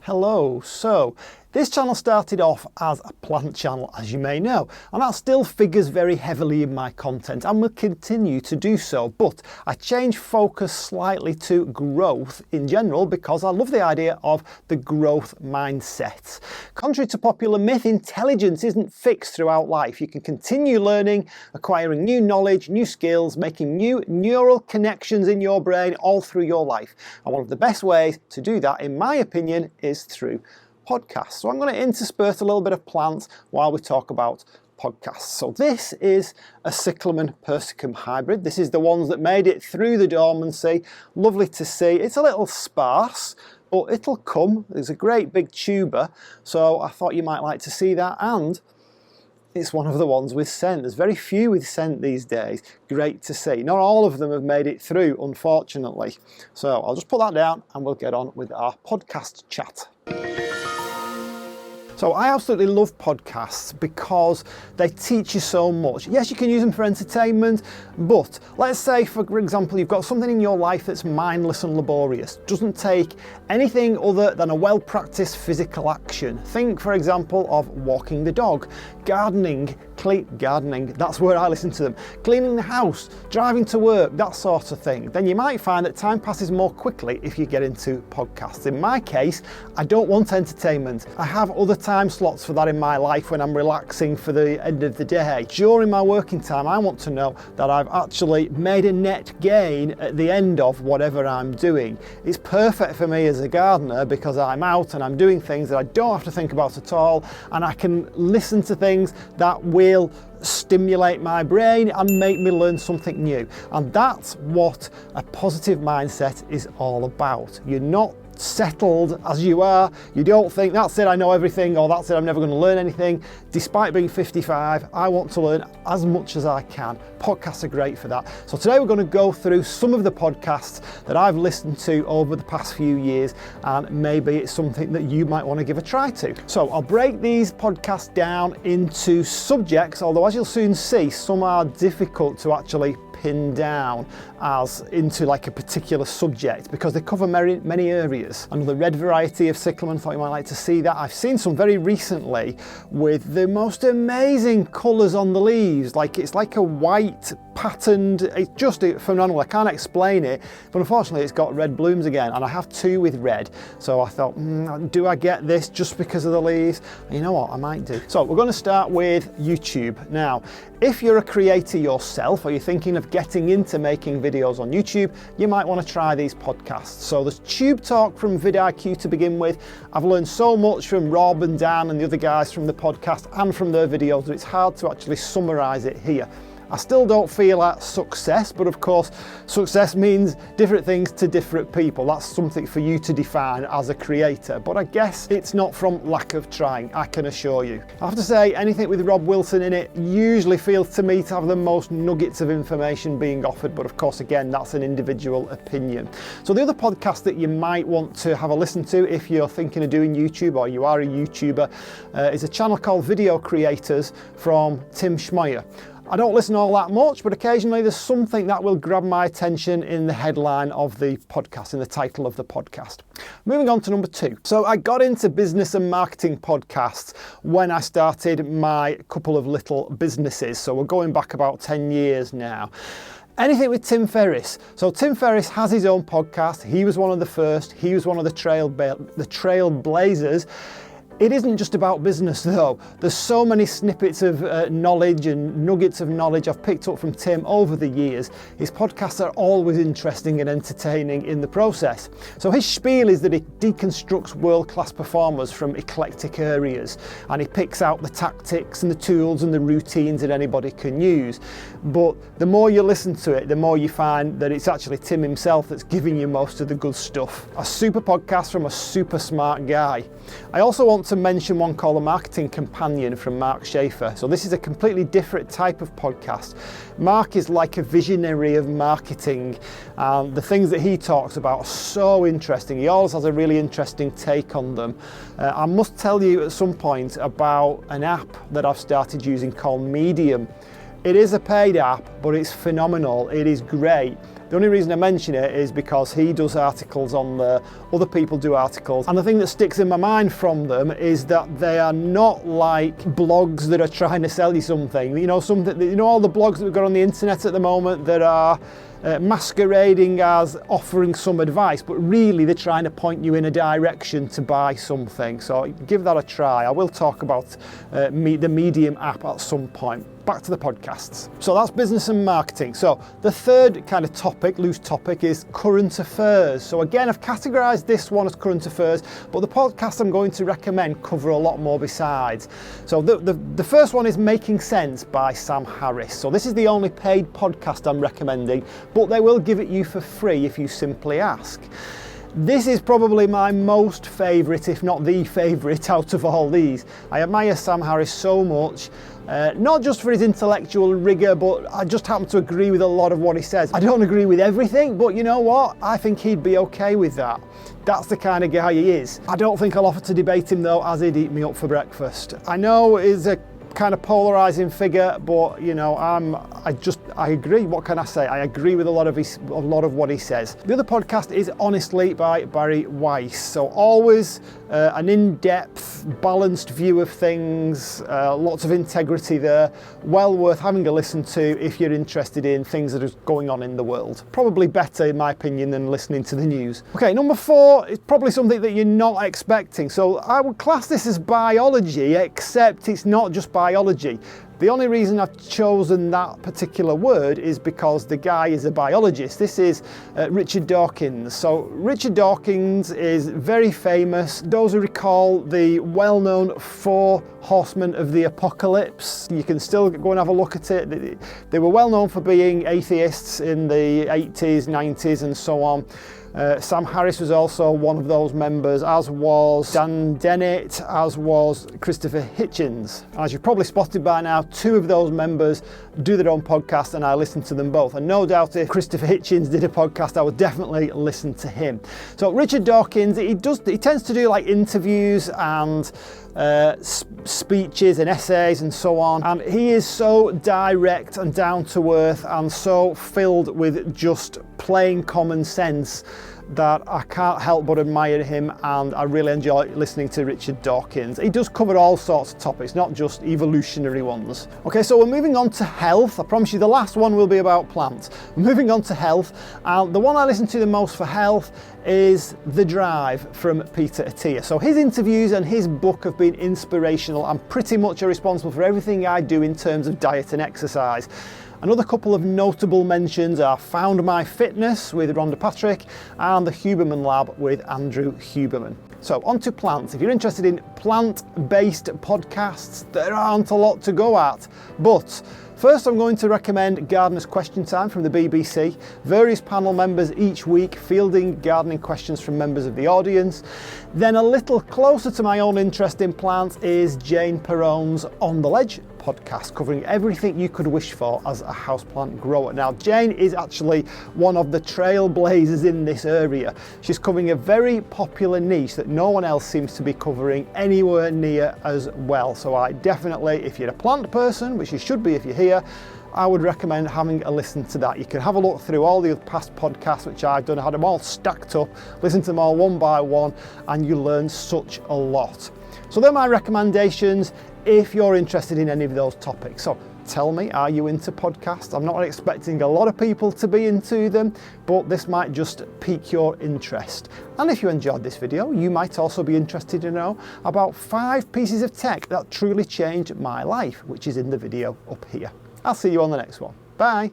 Hello. So this channel started off as a plant channel, as you may know, and that still figures very heavily in my content and will continue to do so, but I changed focus slightly to growth in general because I love the idea of the growth mindset. Contrary to popular myth, intelligence isn't fixed throughout life. You can continue learning, acquiring new knowledge, new skills, making new neural connections in your brain all through your life. And one of the best ways to do that, in my opinion, is through podcasts. So I'm going to intersperse a little bit of plants while we talk about podcasts. So this is a cyclamen persicum hybrid. This is the ones that made it through the dormancy. Lovely to see. It's a little sparse, but it'll come. There's a great big tuber, so I thought you might like to see that, and it's one of the ones with scent. There's very few with scent these days. Great to see. Not all of them have made it through, unfortunately. So I'll just put that down and we'll get on with our podcast chat. So I absolutely love podcasts because they teach you so much. Yes, you can use them for entertainment, but let's say, for example, you've got something in your life that's mindless and laborious. Doesn't take anything other than a well-practiced physical action. Think, for example, of walking the dog, gardening, that's where I listen to them, cleaning the house, driving to work, that sort of thing. Then you might find that time passes more quickly if you get into podcasts. In my case, I don't want entertainment. I have other time slots for that in my life when I'm relaxing for the end of the day. During my working time, I want to know that I've actually made a net gain at the end of whatever I'm doing. It's perfect for me as a gardener because I'm out and I'm doing things that I don't have to think about at all, and I can listen to things that will stimulate my brain and make me learn something new. And that's what a positive mindset is all about. You're not settled as you are. You don't think, that's it, I know everything, or that's it, I'm never going to learn anything. Despite being 55, I want to learn as much as I can. Podcasts are great for that. So today we're going to go through some of the podcasts that I've listened to over the past few years, and maybe it's something that you might want to give a try to. So I'll break these podcasts down into subjects, although as you'll soon see, some are difficult to actually pin down as into like a particular subject because they cover many areas. Another red variety of cyclamen, thought you might like to see that. I've seen some very recently with the most amazing colours on the leaves. It's like a white patterned, it's just phenomenal. I can't explain it, but unfortunately it's got red blooms again, and I have two with red. So I thought, do I get this just because of the leaves? You know what, I might do. So we're going to start with YouTube. Now, if you're a creator yourself, or you're thinking of getting into making videos on YouTube, you might want to try these podcasts. So there's Tube Talk from vidIQ to begin with. I've learned so much from Rob and Dan and the other guys from the podcast and from their videos that it's hard to actually summarize it here. I still don't feel at success, but of course, success means different things to different people. That's something for you to define as a creator, but I guess it's not from lack of trying, I can assure you. I have to say, anything with Rob Wilson in it usually feels to me to have the most nuggets of information being offered, but of course, again, that's an individual opinion. So the other podcast that you might want to have a listen to if you're thinking of doing YouTube or you are a YouTuber is a channel called Video Creators from Tim Schmoyer. I don't listen all that much, but occasionally there's something that will grab my attention in the headline of the podcast, in the title of the podcast. Moving on to number 2. So I got into business and marketing podcasts when I started my couple of little businesses. So we're going back about 10 years now. Anything with Tim Ferriss. So Tim Ferriss has his own podcast. He was one of the first. He was one of the trailblazers. It isn't just about business though. There's so many snippets of knowledge and nuggets of knowledge I've picked up from Tim over the years. His podcasts are always interesting and entertaining in the process. So his spiel is that he deconstructs world-class performers from eclectic areas, and he picks out the tactics and the tools and the routines that anybody can use. But the more you listen to it, the more you find that it's actually Tim himself that's giving you most of the good stuff. A super podcast from a super smart guy. I also want to mention one called The Marketing Companion from Mark Schaefer. So this is a completely different type of podcast. Mark is like a visionary of marketing. The things that he talks about are so interesting. He always has a really interesting take on them. I must tell you at some point about an app that I've started using called Medium. It is a paid app, but it's phenomenal. It is great. The only reason I mention it is because he does articles on there, other people do articles, and the thing that sticks in my mind from them is that they are not like blogs that are trying to sell you something. You know, all the blogs that we've got on the internet at the moment that are masquerading as offering some advice, but really they're trying to point you in a direction to buy something. So give that a try. I will talk about the Medium app at some point. Back to the podcasts. So that's business and marketing. So the third kind of topic, loose topic, is current affairs. So again, I've categorized this one as current affairs, but the podcast I'm going to recommend cover a lot more besides. So the first one is Making Sense by Sam Harris. So this is the only paid podcast I'm recommending, but they will give it you for free if you simply ask. This is probably my most favourite, if not the favourite, out of all these. I admire Sam Harris so much, not just for his intellectual rigour, but I just happen to agree with a lot of what he says. I don't agree with everything, but you know what? I think he'd be okay with that. That's the kind of guy he is. I don't think I'll offer to debate him though, as he'd eat me up for breakfast. I know he's a kind of polarizing figure, but you know, I agree. What can I say? I agree with a lot of what he says. The other podcast is Honestly by Barry Weiss. So always an in-depth, balanced view of things, lots of integrity there. Well worth having a listen to if you're interested in things that are going on in the world. Probably better, in my opinion, than listening to the news. Okay, number 4 is probably something that you're not expecting. So I would class this as biology, except it's not just biology. The only reason I've chosen that particular word is because the guy is a biologist. This is Richard Dawkins. So Richard Dawkins is very famous. Those who recall the well-known 4 Horsemen of the Apocalypse, you can still go and have a look at it. They were well known for being atheists in the 80s, 90s and so on. Sam Harris was also one of those members, as was Dan Dennett, as was Christopher Hitchens. As you've probably spotted by now, 2 of those members do their own podcast, and I listen to them both. And no doubt if Christopher Hitchens did a podcast, I would definitely listen to him. So Richard Dawkins, he tends to do like interviews and speeches and essays and so on, and he is so direct and down to earth and so filled with just plain common sense that I can't help but admire him, and I really enjoy listening to Richard Dawkins. He does cover all sorts of topics, not just evolutionary ones. Okay, so we're moving on to health. I promise you the last one will be about plants. We're moving on to health, and the one I listen to the most for health is The Drive from Peter Attia. So his interviews and his book have been inspirational and pretty much are responsible for everything I do in terms of diet and exercise. Another couple of notable mentions are Found My Fitness with Rhonda Patrick and the Huberman Lab with Andrew Huberman. So on to plants. If you're interested in plant-based podcasts, there aren't a lot to go at, but first, I'm going to recommend Gardener's Question Time from the BBC. Various panel members each week fielding gardening questions from members of the audience. Then a little closer to my own interest in plants is Jane Perrone's On the Ledge podcast, covering everything you could wish for as a houseplant grower. Now, Jane is actually one of the trailblazers in this area. She's covering a very popular niche that no one else seems to be covering anywhere near as well. So I definitely, if you're a plant person, which you should be if you're here, I would recommend having a listen to that. You can have a look through all the past podcasts which I've done. I had them all stacked up, listen to them all one by one, and you learn such a lot. So they're my recommendations if you're interested in any of those topics. So tell me, are you into podcasts? I'm not expecting a lot of people to be into them, but this might just pique your interest. And if you enjoyed this video, you might also be interested to know about 5 pieces of tech that truly changed my life, which is in the video up here. I'll see you on the next one. Bye.